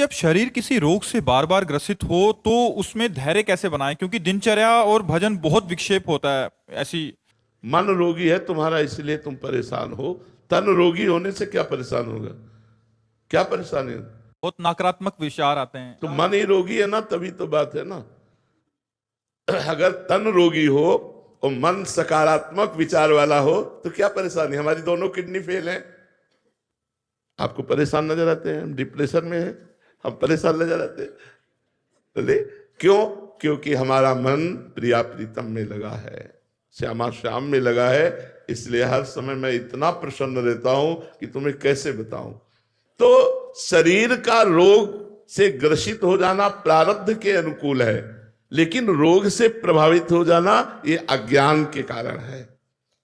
जब शरीर किसी रोग से बार बार ग्रसित हो तो उसमें धैर्य कैसे बनाएं, क्योंकि दिनचर्या और भजन बहुत विक्षेप होता है ऐसी। मन रोगी है तुम्हारा इसलिए तुम परेशान हो। तन रोगी होने से क्या परेशान होगा? क्या परेशानी है? बहुत नकारात्मक विचार आते हैं। तो मन ही रोगी है ना, तभी तो बात है ना। अगर तन रोगी हो और मन सकारात्मक विचार वाला हो तो क्या परेशानी? हमारी दोनों किडनी फेल है। आपको परेशान नजर आते हैं, हम डिप्रेशन में हैं, हम परेशान नजर आते हैं। बोले क्यों? क्योंकि हमारा मन प्रिया प्रीतम में लगा है, श्यामा श्याम में लगा है। इसलिए हर समय मैं इतना प्रसन्न रहता हूं कि तुम्हें कैसे बताऊं। तो शरीर का रोग से ग्रसित हो जाना प्रारब्ध के अनुकूल है, लेकिन रोग से प्रभावित हो जाना ये अज्ञान के कारण है।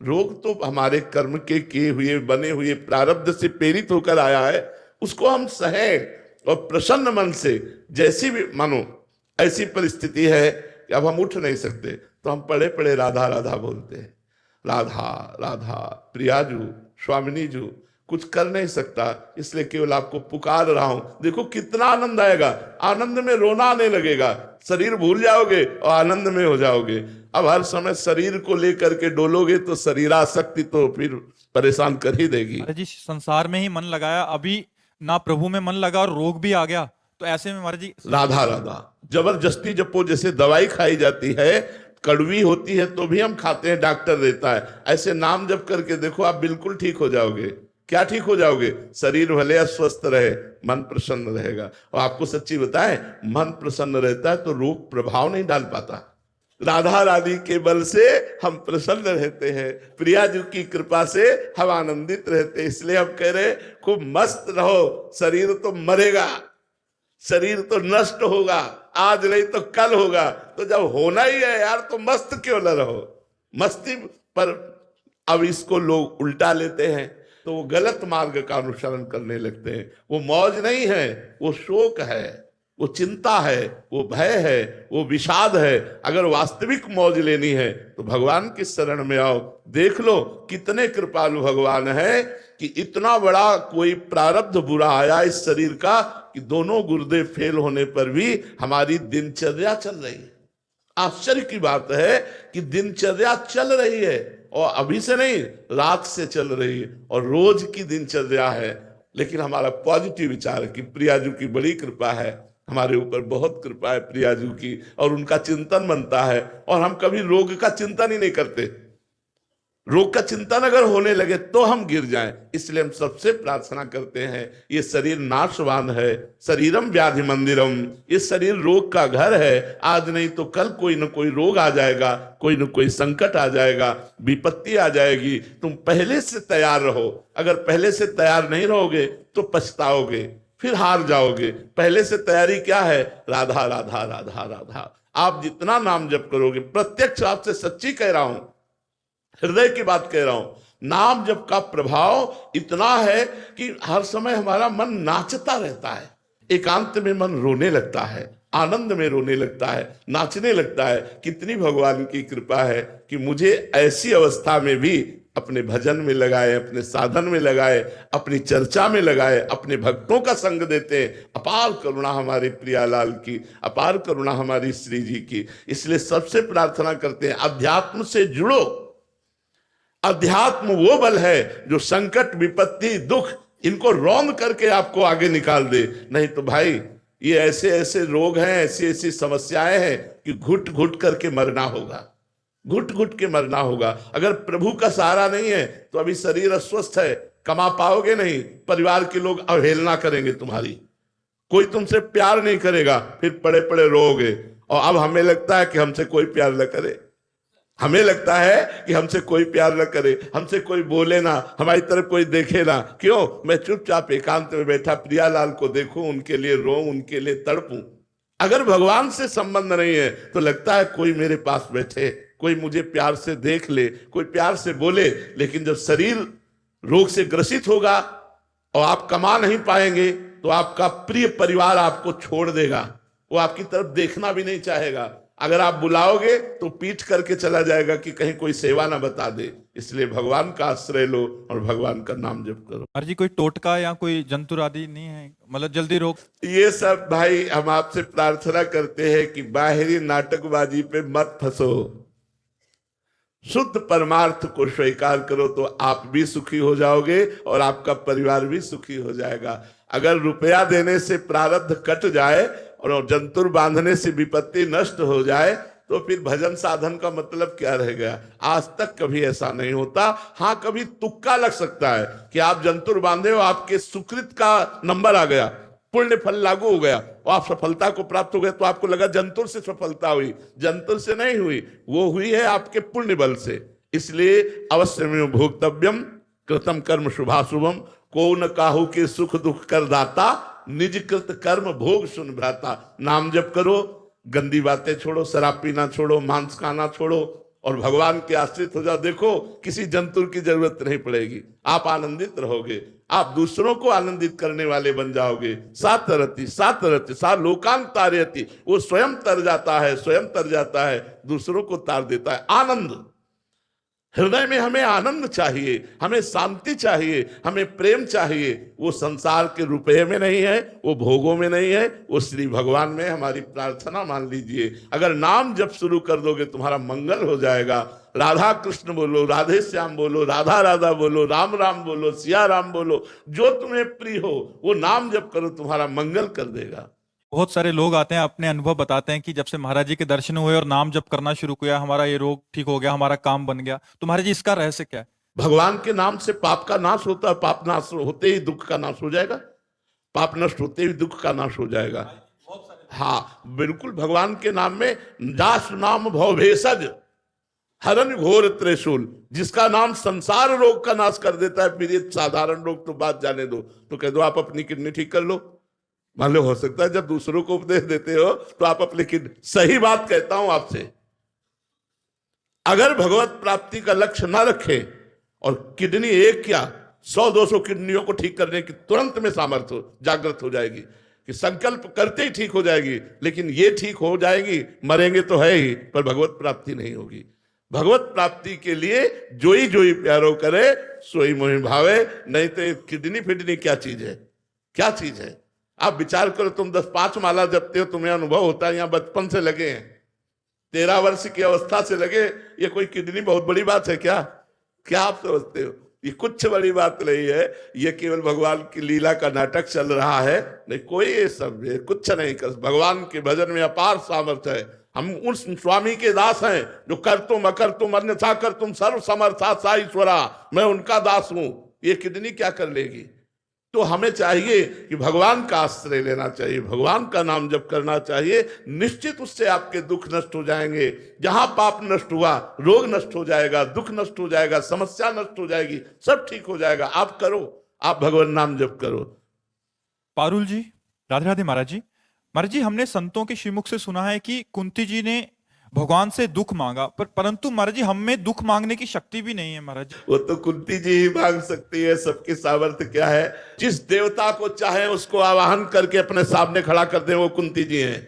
रोग तो हमारे कर्म के किए हुए बने हुए प्रारब्ध से प्रेरित होकर आया है, उसको हम सहें और प्रसन्न मन से, जैसी भी मानो ऐसी परिस्थिति है कि अब हम उठ नहीं सकते तो हम पड़े पड़े राधा राधा बोलते हैं। राधा राधा प्रियाजू स्वामिनी जू, कुछ कर नहीं सकता इसलिए केवल आपको पुकार रहा हूं। देखो कितना आनंद आएगा, आनंद में रोना आने लगेगा, शरीर भूल जाओगे और आनंद में हो जाओगे। अब हर समय शरीर को लेकर के डोलोगे तो शरीरासक्ति तो फिर परेशान कर ही देगी। महाराज जी, संसार में ही मन लगाया, अभी ना प्रभु में मन लगा और रोग भी आ गया, तो ऐसे में महाराज जी राधा राधा जबरदस्ती जपो। जैसे दवाई खाई जाती है, कड़वी होती है तो भी हम खाते हैं, डॉक्टर देता है। ऐसे नाम जप करके देखो, आप बिल्कुल ठीक हो जाओगे। क्या ठीक हो जाओगे? शरीर भले अस्वस्थ रहे, मन प्रसन्न रहेगा। और आपको सच्ची बताएं, मन प्रसन्न रहता है तो रोग प्रभाव नहीं डाल पाता। राधा रानी के बल से हम प्रसन्न रहते हैं, प्रिया जी की कृपा से हम आनंदित रहते हैं। इसलिए हम कह रहे खूब मस्त रहो। शरीर तो मरेगा, शरीर तो नष्ट होगा, आज नहीं तो कल होगा। तो जब होना ही है यार, तो मस्त क्यों न रहो? मस्ती पर अब इसको लोग उल्टा लेते हैं, तो वो गलत मार्ग का अनुसरण करने लगते हैं। वो मौज नहीं है, वो शोक है, वो चिंता है, वो भय है, वो विषाद है। अगर वास्तविक मौज लेनी है तो भगवान की शरण में आओ। देख लो कितने कृपालु भगवान है कि इतना बड़ा कोई प्रारब्ध बुरा आया इस शरीर का कि दोनों गुर्दे फेल होने पर भी हमारी दिनचर्या चल रही है। आश्चर्य की बात है कि दिनचर्या चल रही है, और अभी से नहीं, रात से चल रही है, और रोज की दिनचर्या है। लेकिन हमारा पॉजिटिव विचार है कि प्रियाजू की बड़ी कृपा है, हमारे ऊपर बहुत कृपा है प्रियाजू की, और उनका चिंतन बनता है। और हम कभी रोग का चिंतन ही नहीं करते। रोग का चिंतन अगर होने लगे तो हम गिर जाएं। इसलिए हम सबसे प्रार्थना करते हैं, ये शरीर नाशवान है, शरीरम व्याधि मंदिरम, ये शरीर रोग का घर है। आज नहीं तो कल कोई न कोई रोग आ जाएगा, कोई न कोई संकट आ जाएगा, विपत्ति आ जाएगी। तुम पहले से तैयार रहो। अगर पहले से तैयार नहीं रहोगे तो पछताओगे, फिर हार जाओगे। पहले से तैयारी क्या है? राधा राधा राधा राधा। आप जितना नाम जप करोगे, प्रत्यक्ष आपसे सच्ची कह रहा हूं, हृदय की बात कह रहा हूं, नाम जप का प्रभाव इतना है कि हर समय हमारा मन नाचता रहता है। एकांत में मन रोने लगता है, आनंद में रोने लगता है, नाचने लगता है। कितनी भगवान की कृपा है कि मुझे ऐसी अवस्था में भी अपने भजन में लगाए, अपने साधन में लगाए, अपनी चर्चा में लगाए, अपने भक्तों का संग देते हैं। अपार करुणा हमारे प्रियालाल की, अपार करुणा हमारी श्री जी की। इसलिए सबसे प्रार्थना करते हैं, अध्यात्म से जुड़ो। अध्यात्म वो बल है जो संकट विपत्ति दुख इनको रौंद करके आपको आगे निकाल दे। नहीं तो भाई ये ऐसे ऐसे रोग हैं, ऐसी ऐसी समस्याएं हैं कि घुट घुट करके मरना होगा, घुट घुट के मरना होगा। अगर प्रभु का सहारा नहीं है तो अभी शरीर अस्वस्थ है, कमा पाओगे नहीं, परिवार के लोग अवहेलना करेंगे तुम्हारी, कोई तुमसे प्यार नहीं करेगा, फिर पड़े पड़े रोओगे। और अब हमें लगता है कि हमसे कोई प्यार न करे, हमें लगता है कि हमसे कोई प्यार न करे, हमसे कोई बोले ना, हमारी तरफ कोई देखे ना। क्यों? मैं चुपचाप एकांत में बैठा प्रियालाल को देखूं, उनके लिए रो, उनके लिए तड़पूं। अगर भगवान से संबंध नहीं है तो लगता है कोई मेरे पास बैठे, कोई मुझे प्यार से देख ले, कोई प्यार से बोले। लेकिन जब शरीर रोग से ग्रसित होगा और आप कमा नहीं पाएंगे तो आपका प्रिय परिवार आपको छोड़ देगा, वो आपकी तरफ देखना भी नहीं चाहेगा। अगर आप बुलाओगे तो पीट करके चला जाएगा कि कहीं कोई सेवा ना बता दे। इसलिए भगवान का आश्रय लो और भगवान का नाम जप करो। महाराज जी कोई टोटका या कोई जंतुर आदि नहीं है, मतलब जल्दी रोक? ये सब भाई हम आपसे प्रार्थना करते हैं कि बाहरी नाटकबाजी पे मत फंसो, शुद्ध परमार्थ को स्वीकार करो तो आप भी सुखी हो जाओगे और आपका परिवार भी सुखी हो जाएगा। अगर रुपया देने से प्रारब्ध कट जाए और जंतुर बांधने से विपत्ति नष्ट हो जाए तो फिर भजन साधन का मतलब क्या रह गया? आज तक कभी ऐसा नहीं होता। हाँ, कभी तुक्का लग सकता है कि आप जंतुर बांधे हो, आपके सुकृत का नंबर आ गया, पुण्य फल लागू हो गया और आप सफलता को प्राप्त हो गए, तो आपको लगा जंतुर से सफलता हुई। जंतुर से नहीं हुई, वो हुई है आपके पुण्य बल से। इसलिए अवश्य में भोक्तव्यम कृतम कर्म शुभाशुभम, को न काहू के सुख दुख कर दाता, निज कृत कर्म भोग सुन भ्राता। नाम जप करो, गंदी बातें छोड़ो, शराब पीना छोड़ो, मांस खाना छोड़ो और भगवान के आश्रित हो जाओ। देखो किसी जंतुर की जरूरत नहीं पड़ेगी, आप आनंदित रहोगे, आप दूसरों को आनंदित करने वाले बन जाओगे। सातरति सातरति सा लोकांत तारयति, वो स्वयं तर जाता है, स्वयं तर जाता है, दूसरों को तार देता है। आनंद हृदय में, हमें आनंद चाहिए, हमें शांति चाहिए, हमें प्रेम चाहिए। वो संसार के रुपये में नहीं है, वो भोगों में नहीं है, वो श्री भगवान में। हमारी प्रार्थना मान लीजिए, अगर नाम जब शुरू कर दोगे तुम्हारा मंगल हो जाएगा। राधा कृष्ण बोलो, राधे श्याम बोलो, राधा राधा बोलो, राम राम बोलो, सिया राम बोलो, जो तुम्हें प्रिय हो वो नाम जप करो, तुम्हारा मंगल कर देगा। बहुत सारे लोग आते हैं, अपने अनुभव बताते हैं कि जब से महाराज जी के दर्शन हुए और नाम जप करना शुरू किया, हमारा ये रोग ठीक हो गया, हमारा काम बन गया। तो महाराज जी इसका रहस्य क्या है? भगवान के नाम से पाप का नाश होता है, पाप नाश होते ही दुख का नाश हो जाएगा, पाप नष्ट होते ही दुख का नाश हो जाएगा। हाँ बिल्कुल, भगवान के नाम में दास नाम भव भेषज हरण घोर त्रिशूल, जिसका नाम संसार रोग का नाश कर देता है। फिर ये साधारण रोग तो बात जाने दो, तो कह दो आप अपनी किडनी ठीक कर लो। मान लो, हो सकता है जब दूसरों को उपदेश देते हो तो आप अपने किडनी, सही बात कहता हूं आपसे, अगर भगवत प्राप्ति का लक्ष्य ना रखे और किडनी एक क्या 100-200 किडनियों को ठीक करने की तुरंत में सामर्थ्य हो, जागृत हो जाएगी कि संकल्प करते ही ठीक हो जाएगी, लेकिन ये ठीक हो जाएगी, मरेंगे तो है ही, पर भगवत प्राप्ति नहीं होगी। भगवत प्राप्ति के लिए जोई जोई प्यारो करे सोई मोहि भावे, नहीं तो किडनी फिडनी क्या चीज है, क्या चीज है? आप विचार करो, तुम 10-5 माला जपते हो, तुम्हें अनुभव होता है, यहाँ बचपन से लगे हैं, 13 वर्ष की अवस्था से लगे, ये कोई किडनी बहुत बड़ी बात है क्या? क्या आप समझते हो? ये कुछ बड़ी बात नहीं है, ये केवल भगवान की लीला का नाटक चल रहा है। नहीं, कोई ये सब कुछ नहीं कर, भगवान के भजन में अपार सामर्थ्य है। हम उस स्वामी के दास हैं जो कर तुम अकर तुम अन्यथा कर तुम सर्व समर्था सा ईश्वरा, मैं उनका दास हूं। ये किडनी क्या कर लेगी? तो हमें चाहिए कि भगवान का आश्रय लेना चाहिए, भगवान का नाम जप करना चाहिए, निश्चित उससे आपके दुख नष्ट हो जाएंगे। जहां पाप नष्ट हुआ, रोग नष्ट हो जाएगा, दुख नष्ट हो जाएगा, समस्या नष्ट हो जाएगी, सब ठीक हो जाएगा। आप करो, आप भगवान नाम जप करो। पारुल जी, राधे राधे महाराज जी। महाराज जी, हमने संतों के श्रीमुख से सुना है कि कुंती जी ने भगवान से दुख मांगा, परंतु महाराज जी हम में दुख मांगने की शक्ति भी नहीं है। महाराज जी, वो तो कुंती जी ही मांग सकती है, सबकी सामर्थ्य क्या है? जिस देवता को चाहे उसको आवाहन करके अपने सामने खड़ा कर दे, वो कुंती जी हैं।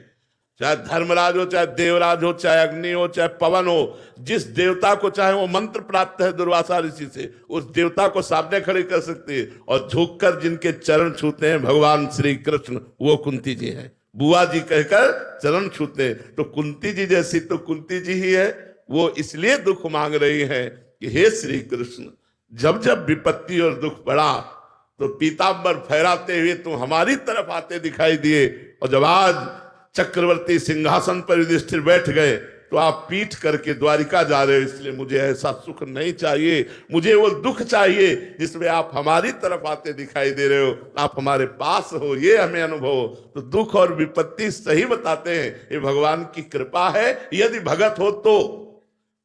चाहे धर्मराज हो, चाहे देवराज हो, चाहे अग्नि हो, चाहे पवन हो, जिस देवता को चाहे, वो मंत्र प्राप्त है दुर्वासा ऋषि से, उस देवता को सामने खड़े कर सकती है। और झुककर जिनके चरण छूते हैं भगवान श्री कृष्ण, वो कुंती जी हैं। बुआ जी कहकर चरण छूते हैं। तो कुंती जी जैसी तो कुंती जी ही है। वो इसलिए दुख मांग रही है कि हे श्री कृष्ण, जब जब विपत्ति और दुख पड़ा तो पीतांबर फहराते हुए तुम हमारी तरफ आते दिखाई दिए, और जब आज चक्रवर्ती सिंहासन पर युधिष्ठिर बैठ गए तो आप पीठ करके द्वारिका जा रहे हो। इसलिए मुझे ऐसा सुख नहीं चाहिए, मुझे वो दुख चाहिए जिसमें आप हमारी तरफ आते दिखाई दे रहे हो, आप हमारे पास हो, ये हमें अनुभव हो। तो दुख और विपत्ति सही बताते हैं, ये भगवान की कृपा है। यदि भगत हो तो,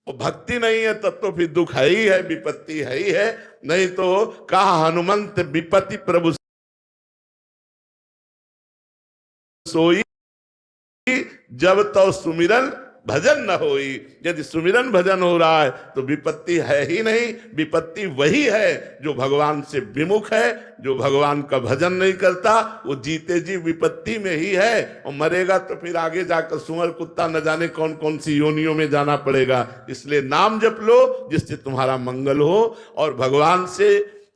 भक्ति नहीं है तब तो फिर दुख है ही है, विपत्ति है ही है। नहीं तो कहा हनुमंत विपत्ति प्रभु सोई, जब तो सुमिरन भजन न होई। यदि सुमिरन भजन हो रहा है तो विपत्ति है ही नहीं। विपत्ति वही है जो भगवान से विमुख है, जो भगवान का भजन नहीं करता, वो जीते जी विपत्ति में ही है, और मरेगा तो फिर आगे जाकर सुअर कुत्ता न जाने कौन कौन सी योनियों में जाना पड़ेगा। इसलिए नाम जप लो जिससे तुम्हारा मंगल हो, और भगवान से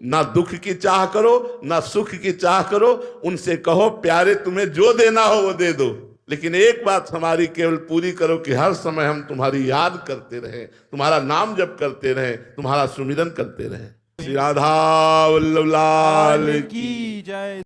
ना दुख की चाह करो ना सुख की चाह करो। उनसे कहो प्यारे तुम्हें जो देना हो वो दे दो, लेकिन एक बात हमारी केवल पूरी करो कि हर समय हम तुम्हारी याद करते रहें, तुम्हारा नाम जप करते रहें, तुम्हारा सुमिरन करते रहें। श्री राधा वल्लभ लाल की की जय।